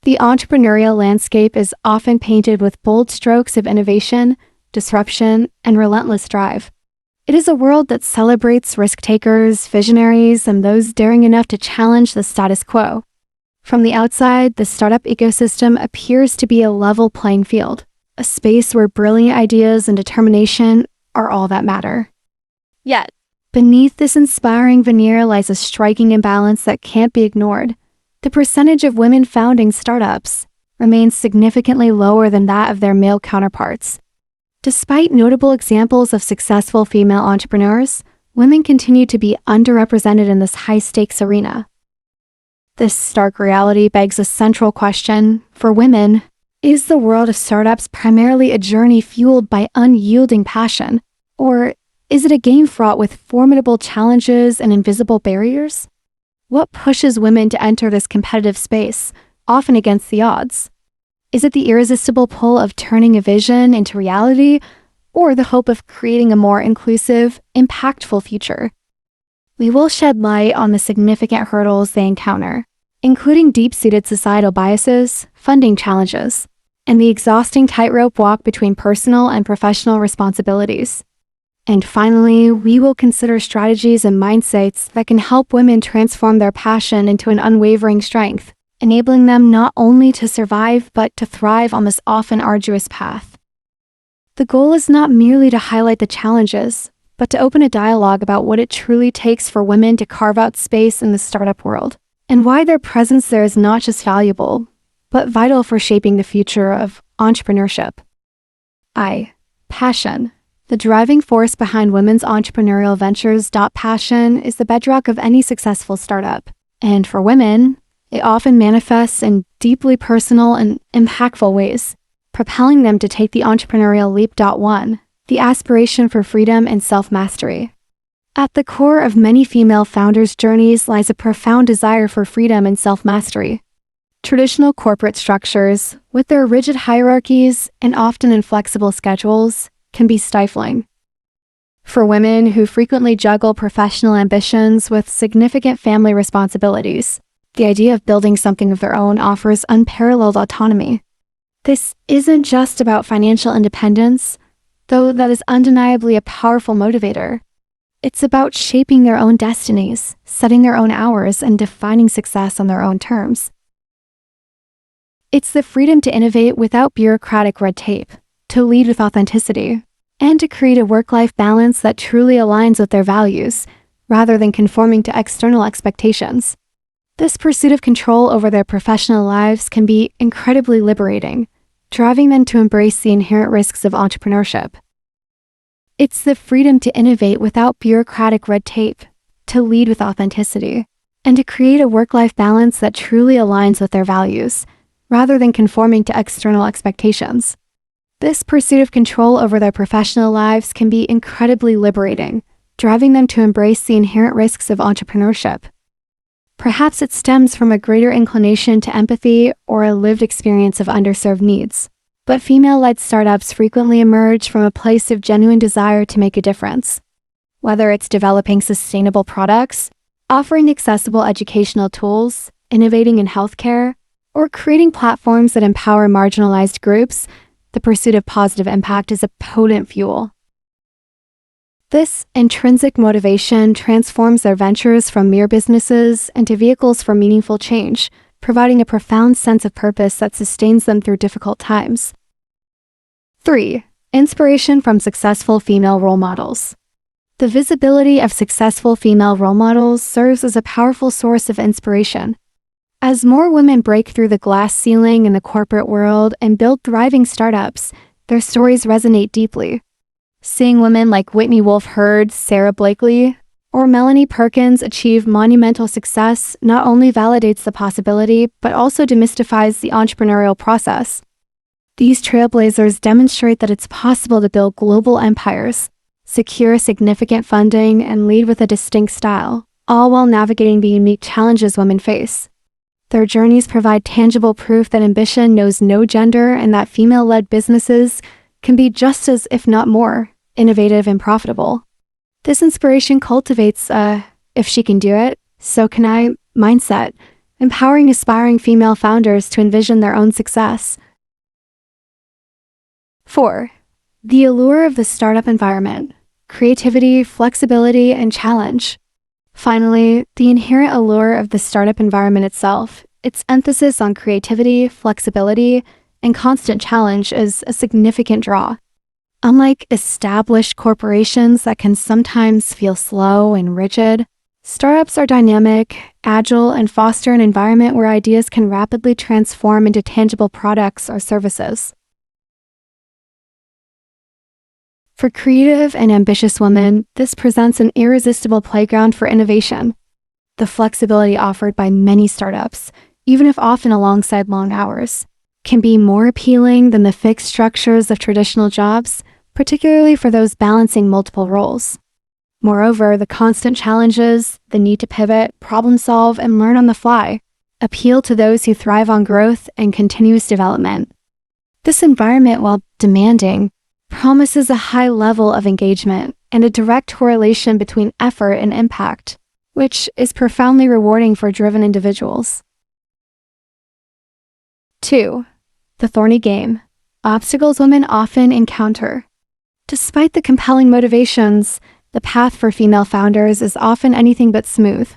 The entrepreneurial landscape is often painted with bold strokes of innovation, disruption, and relentless drive. It is a world that celebrates risk-takers, visionaries, and those daring enough to challenge the status quo. From the outside, the startup ecosystem appears to be a level playing field, a space where brilliant ideas and determination are all that matter. Yet, beneath this inspiring veneer lies a striking imbalance that can't be ignored. The percentage of women founding startups remains significantly lower than that of their male counterparts. Despite notable examples of successful female entrepreneurs, women continue to be underrepresented in this high-stakes arena. This stark reality begs a central question. For women, is the world of startups primarily a journey fueled by unyielding passion, or is it a game fraught with formidable challenges and invisible barriers? What pushes women to enter this competitive space, often against the odds? Is it the irresistible pull of turning a vision into reality, or the hope of creating a more inclusive, impactful future? We will shed light on the significant hurdles they encounter, including deep-seated societal biases, funding challenges, and the exhausting tightrope walk between personal and professional responsibilities. And finally, we will consider strategies and mindsets that can help women transform their passion into an unwavering strength, enabling them not only to survive but to thrive on this often arduous path. The goal is not merely to highlight the challenges, but to open a dialogue about what it truly takes for women to carve out space in the startup world, and why their presence there is not just valuable, but vital for shaping the future of entrepreneurship. Passion. The driving force behind women's entrepreneurial ventures. Passion is the bedrock of any successful startup, and for women, it often manifests in deeply personal and impactful ways, propelling them to take the entrepreneurial leap. 1. The aspiration for freedom and self-mastery. At the core of many female founders' journeys lies a profound desire for freedom and self-mastery. Traditional corporate structures, with their rigid hierarchies and often inflexible schedules, can be stifling. For women who frequently juggle professional ambitions with significant family responsibilities, the idea of building something of their own offers unparalleled autonomy. This isn't just about financial independence, though that is undeniably a powerful motivator. It's about shaping their own destinies, setting their own hours, and defining success on their own terms. It's the freedom to innovate without bureaucratic red tape, to lead with authenticity, and to create a work-life balance that truly aligns with their values, rather than conforming to external expectations. This pursuit of control over their professional lives can be incredibly liberating, driving them to embrace the inherent risks of entrepreneurship. It's the freedom to innovate without bureaucratic red tape, to lead with authenticity, and to create a work-life balance that truly aligns with their values, rather than conforming to external expectations. This pursuit of control over their professional lives can be incredibly liberating, driving them to embrace the inherent risks of entrepreneurship. Perhaps it stems from a greater inclination to empathy or a lived experience of underserved needs. But female-led startups frequently emerge from a place of genuine desire to make a difference. Whether it's developing sustainable products, offering accessible educational tools, innovating in healthcare, or creating platforms that empower marginalized groups, the pursuit of positive impact is a potent fuel. This intrinsic motivation transforms their ventures from mere businesses into vehicles for meaningful change, providing a profound sense of purpose that sustains them through difficult times. 3. Inspiration from successful female role models. The visibility of successful female role models serves as a powerful source of inspiration. As more women break through the glass ceiling in the corporate world and build thriving startups, their stories resonate deeply. Seeing women like Whitney Wolfe Herd, Sarah Blakely, or Melanie Perkins achieve monumental success not only validates the possibility, but also demystifies the entrepreneurial process. These trailblazers demonstrate that it's possible to build global empires, secure significant funding, and lead with a distinct style, all while navigating the unique challenges women face. Their journeys provide tangible proof that ambition knows no gender and that female-led businesses can be just as, if not more, innovative and profitable. This inspiration cultivates a, if she can do it, so can I, mindset, empowering aspiring female founders to envision their own success. 4. The allure of the startup environment: creativity, flexibility, and challenge. Finally, the inherent allure of the startup environment itself, its emphasis on creativity, flexibility, and constant challenge is a significant draw. Unlike established corporations that can sometimes feel slow and rigid, startups are dynamic, agile, and foster an environment where ideas can rapidly transform into tangible products or services. For creative and ambitious women, this presents an irresistible playground for innovation. The flexibility offered by many startups, even if often alongside long hours, can be more appealing than the fixed structures of traditional jobs, particularly for those balancing multiple roles. Moreover, the constant challenges, the need to pivot, problem solve, and learn on the fly appeal to those who thrive on growth and continuous development. This environment, while demanding, promises a high level of engagement and a direct correlation between effort and impact, which is profoundly rewarding for driven individuals. 2. The thorny game: obstacles women often encounter. Despite the compelling motivations, the path for female founders is often anything but smooth.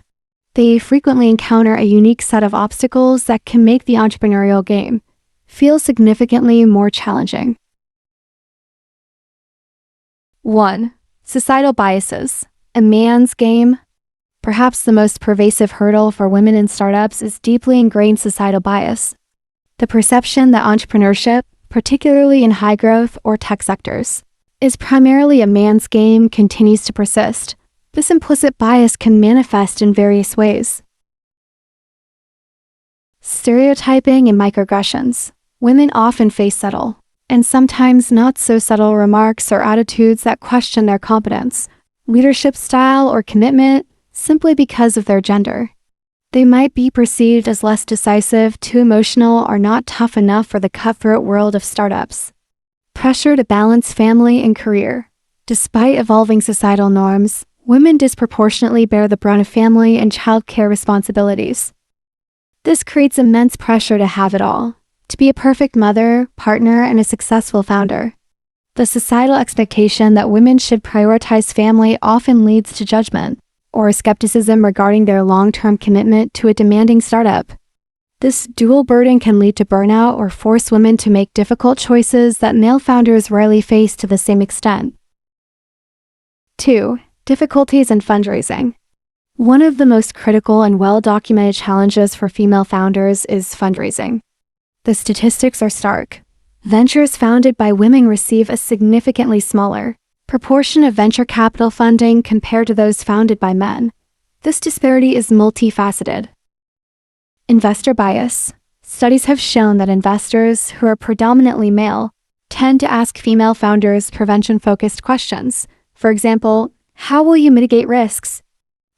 They frequently encounter a unique set of obstacles that can make the entrepreneurial game feel significantly more challenging. 1. Societal biases: a man's game. Perhaps the most pervasive hurdle for women in startups is deeply ingrained societal bias. The perception that entrepreneurship, particularly in high-growth or tech sectors, is primarily a man's game continues to persist. This implicit bias can manifest in various ways. Stereotyping and microaggressions: women often face subtle, and sometimes not so subtle, remarks or attitudes that question their competence, leadership style, or commitment simply because of their gender. They might be perceived as less decisive, too emotional, or not tough enough for the cutthroat world of startups. Pressure to balance family and career: despite evolving societal norms, women disproportionately bear the brunt of family and childcare responsibilities. This creates immense pressure to have it all, to be a perfect mother, partner, and a successful founder. The societal expectation that women should prioritize family often leads to judgment or skepticism regarding their long-term commitment to a demanding startup. This dual burden can lead to burnout or force women to make difficult choices that male founders rarely face to the same extent. 2. Difficulties in fundraising. One of the most critical and well-documented challenges for female founders is fundraising. The statistics are stark. Ventures founded by women receive a significantly smaller proportion of venture capital funding compared to those founded by men. This disparity is multifaceted. Investor bias. Studies have shown that investors, who are predominantly male, tend to ask female founders prevention-focused questions. For example, how will you mitigate risks?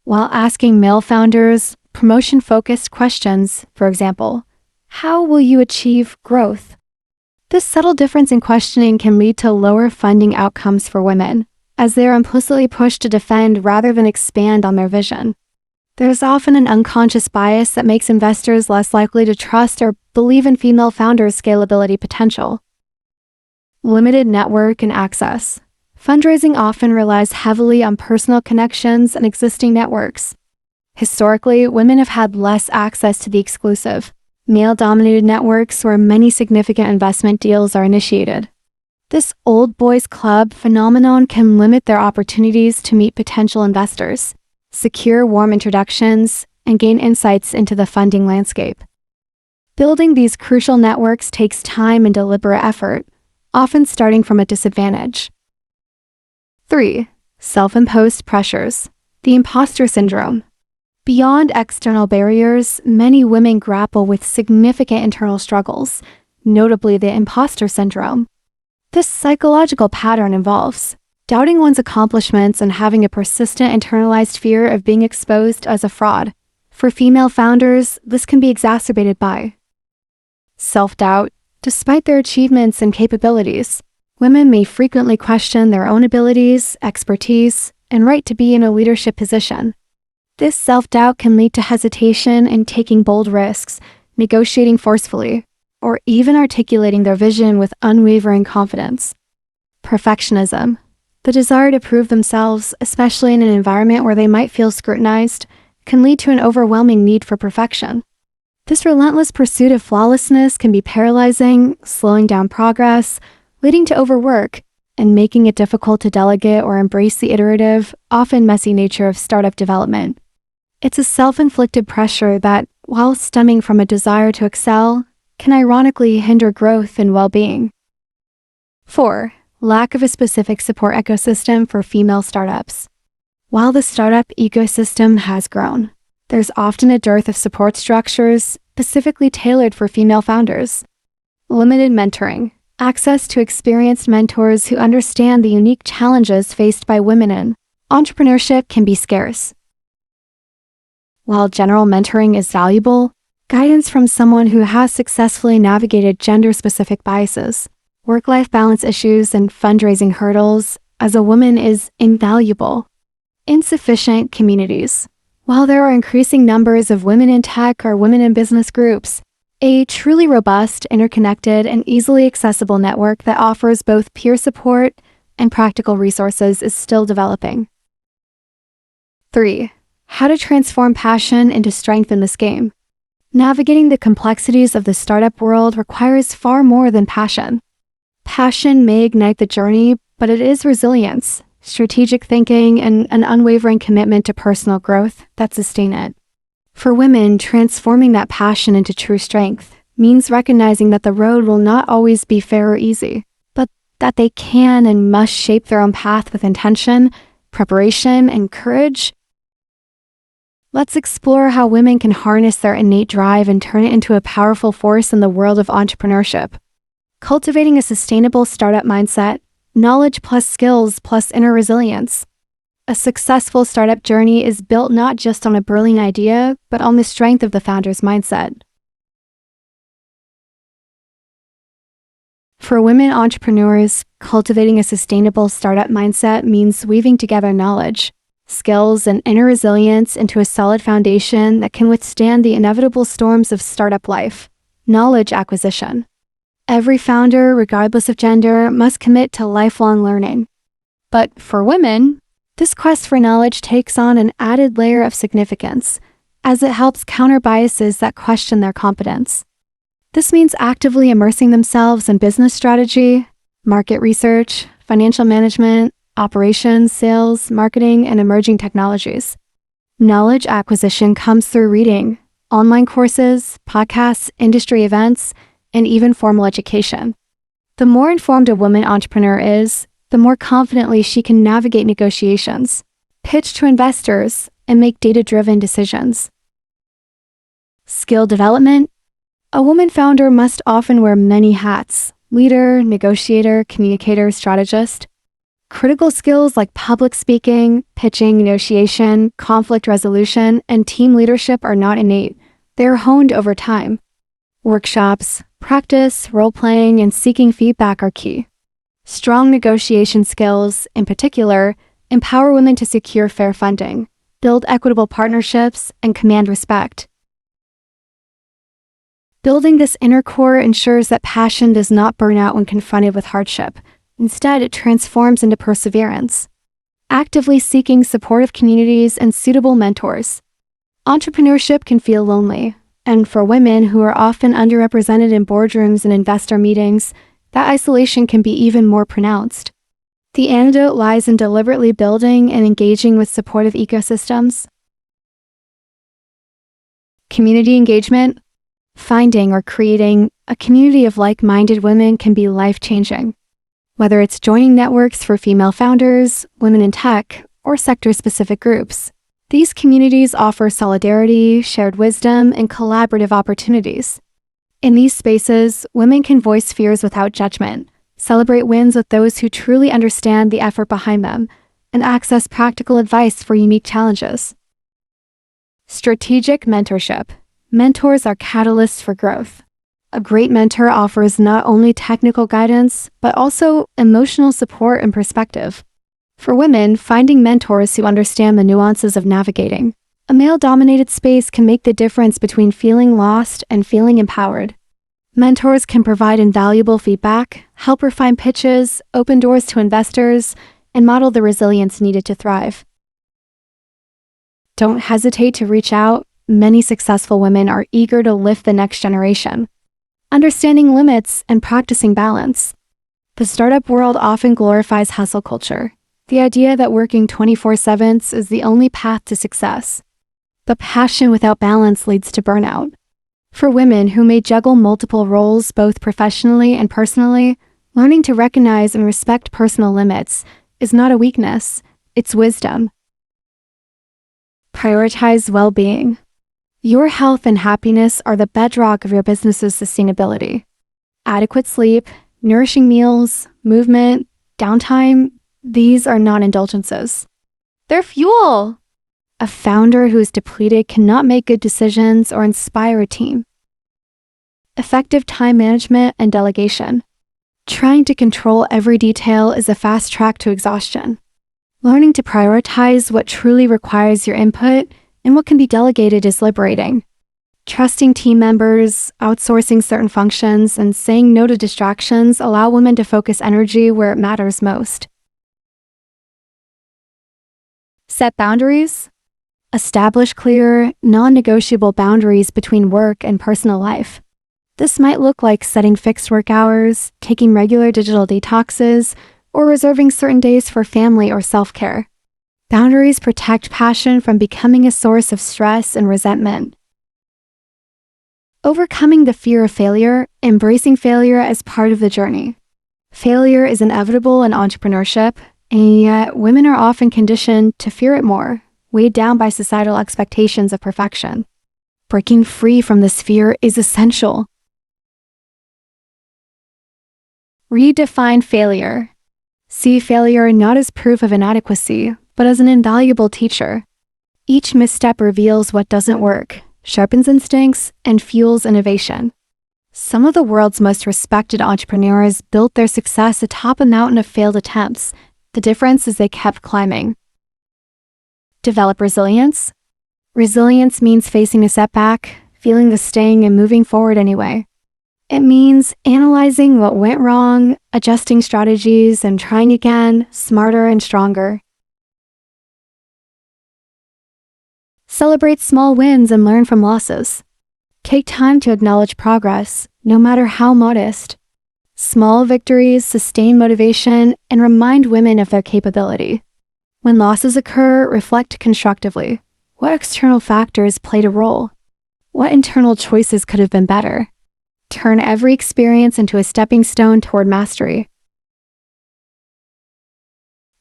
While asking male founders promotion-focused questions, for example, how will you achieve growth? This subtle difference in questioning can lead to lower funding outcomes for women, as they are implicitly pushed to defend rather than expand on their vision. There's often an unconscious bias that makes investors less likely to trust or believe in female founders' scalability potential. Limited network and access. Fundraising often relies heavily on personal connections and existing networks. Historically, women have had less access to the exclusive, male-dominated networks where many significant investment deals are initiated. This old boys club phenomenon can limit their opportunities to meet potential investors, secure warm introductions, and gain insights into the funding landscape. Building these crucial networks takes time and deliberate effort, often starting from a disadvantage. 3. Self-imposed pressures. The imposter syndrome. Beyond external barriers, many women grapple with significant internal struggles, notably the imposter syndrome. This psychological pattern involves doubting one's accomplishments and having a persistent internalized fear of being exposed as a fraud. For female founders, this can be exacerbated by self-doubt. Despite their achievements and capabilities, women may frequently question their own abilities, expertise, and right to be in a leadership position. This self-doubt can lead to hesitation in taking bold risks, negotiating forcefully, or even articulating their vision with unwavering confidence. Perfectionism. The desire to prove themselves, especially in an environment where they might feel scrutinized, can lead to an overwhelming need for perfection. This relentless pursuit of flawlessness can be paralyzing, slowing down progress, leading to overwork, and making it difficult to delegate or embrace the iterative, often messy nature of startup development. It's a self-inflicted pressure that, while stemming from a desire to excel, can ironically hinder growth and well-being. 4. Lack of a specific support ecosystem for female startups. While the startup ecosystem has grown, there's often a dearth of support structures specifically tailored for female founders. Limited mentoring. Access to experienced mentors who understand the unique challenges faced by women in entrepreneurship can be scarce. While general mentoring is valuable, guidance from someone who has successfully navigated gender-specific biases, work-life balance issues, and fundraising hurdles as a woman is invaluable. Insufficient communities. While there are increasing numbers of women in tech or women in business groups, a truly robust, interconnected, and easily accessible network that offers both peer support and practical resources is still developing. 3. How to transform passion into strength in this game. Navigating the complexities of the startup world requires far more than passion. Passion may ignite the journey, but it is resilience, strategic thinking, and an unwavering commitment to personal growth that sustain it. For women, transforming that passion into true strength means recognizing that the road will not always be fair or easy, but that they can and must shape their own path with intention, preparation, and courage. Let's explore how women can harness their innate drive and turn it into a powerful force in the world of entrepreneurship. Cultivating a sustainable startup mindset, knowledge plus skills plus inner resilience. A successful startup journey is built not just on a brilliant idea, but on the strength of the founder's mindset. For women entrepreneurs, cultivating a sustainable startup mindset means weaving together knowledge, skills, and inner resilience into a solid foundation that can withstand the inevitable storms of startup life. Knowledge acquisition. Every founder, regardless of gender, must commit to lifelong learning. But for women, this quest for knowledge takes on an added layer of significance, as it helps counter biases that question their competence. This means actively immersing themselves in business strategy, market research, financial management, operations, sales, marketing, and emerging technologies. Knowledge acquisition comes through reading, online courses, podcasts, industry events, and even formal education. The more informed a woman entrepreneur is, the more confidently she can navigate negotiations, pitch to investors, and make data-driven decisions. Skill development. A woman founder must often wear many hats: leader, negotiator, communicator, strategist. Critical skills like public speaking, pitching, negotiation, conflict resolution, and team leadership are not innate. They are honed over time. Workshops, practice, role-playing, and seeking feedback are key. Strong negotiation skills, in particular, empower women to secure fair funding, build equitable partnerships, and command respect. Building this inner core ensures that passion does not burn out when confronted with hardship. Instead, it transforms into perseverance. Actively seeking supportive communities and suitable mentors. Entrepreneurship can feel lonely, and for women who are often underrepresented in boardrooms and investor meetings, that isolation can be even more pronounced. The antidote lies in deliberately building and engaging with supportive ecosystems. Community engagement. Finding or creating a community of like-minded women can be life-changing. Whether it's joining networks for female founders, women in tech, or sector-specific groups, these communities offer solidarity, shared wisdom, and collaborative opportunities. In these spaces, women can voice fears without judgment, celebrate wins with those who truly understand the effort behind them, and access practical advice for unique challenges. Strategic mentorship. Mentors are catalysts for growth. A great mentor offers not only technical guidance, but also emotional support and perspective. For women, finding mentors who understand the nuances of navigating A male-dominated space can make the difference between feeling lost and feeling empowered. Mentors can provide invaluable feedback, help refine pitches, open doors to investors, and model the resilience needed to thrive. Don't hesitate to reach out. Many successful women are eager to lift the next generation, understanding limits and practicing balance. The startup world often glorifies hustle culture, the idea that working 24/7 is the only path to success. But passion without balance leads to burnout. For women who may juggle multiple roles both professionally and personally, learning to recognize and respect personal limits is not a weakness, it's wisdom. Prioritize well-being. Your health and happiness are the bedrock of your business's sustainability. Adequate sleep, nourishing meals, movement, downtime, these are not indulgences. They're fuel. A founder who is depleted cannot make good decisions or inspire a team. Effective time management and delegation. Trying to control every detail is a fast track to exhaustion. Learning to prioritize what truly requires your input and what can be delegated is liberating. Trusting team members, outsourcing certain functions, and saying no to distractions allow women to focus energy where it matters most. Set boundaries. Establish clear, non-negotiable boundaries between work and personal life. This might look like setting fixed work hours, taking regular digital detoxes, or reserving certain days for family or self-care. Boundaries protect passion from becoming a source of stress and resentment. Overcoming the fear of failure, embracing failure as part of the journey. Failure is inevitable in entrepreneurship, and yet women are often conditioned to fear it more, weighed down by societal expectations of perfection. Breaking free from this fear is essential. Redefine failure. See failure not as proof of inadequacy, but as an invaluable teacher. Each misstep reveals what doesn't work, sharpens instincts, and fuels innovation. Some of the world's most respected entrepreneurs built their success atop a mountain of failed attempts. The difference is they kept climbing. Develop resilience. Resilience means facing a setback, feeling the sting, and moving forward anyway. It means analyzing what went wrong, adjusting strategies, and trying again, smarter and stronger. Celebrate small wins and learn from losses. Take time to acknowledge progress, no matter how modest. Small victories sustain motivation and remind women of their capability. When losses occur, reflect constructively. What external factors played a role? What internal choices could have been better? Turn every experience into a stepping stone toward mastery.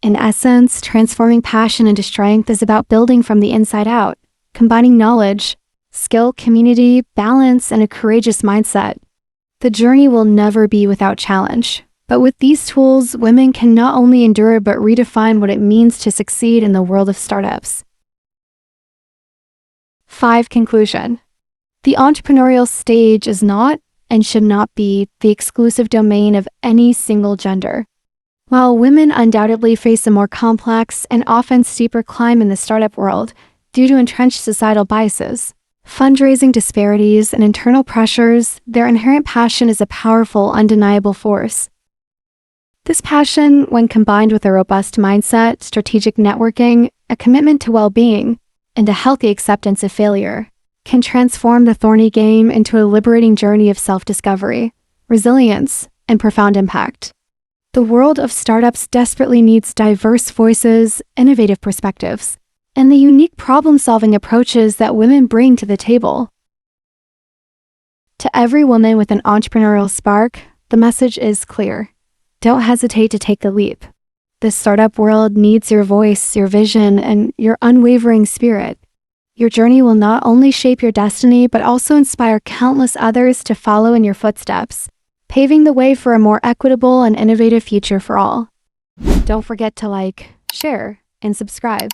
In essence, transforming passion into strength is about building from the inside out, combining knowledge, skill, community, balance, and a courageous mindset. The journey will never be without challenge, but with these tools, women can not only endure but redefine what it means to succeed in the world of startups. 5. Conclusion. The entrepreneurial stage is not and should not be the exclusive domain of any single gender. While women undoubtedly face a more complex and often steeper climb in the startup world due to entrenched societal biases, fundraising disparities, and internal pressures, their inherent passion is a powerful, undeniable force. This passion, when combined with a robust mindset, strategic networking, a commitment to well-being, and a healthy acceptance of failure, can transform the thorny game into a liberating journey of self-discovery, resilience, and profound impact. The world of startups desperately needs diverse voices, innovative perspectives, and the unique problem-solving approaches that women bring to the table. To every woman with an entrepreneurial spark, the message is clear. Don't hesitate to take the leap. The startup world needs your voice, your vision, and your unwavering spirit. Your journey will not only shape your destiny, but also inspire countless others to follow in your footsteps, paving the way for a more equitable and innovative future for all. Don't forget to like, share, and subscribe.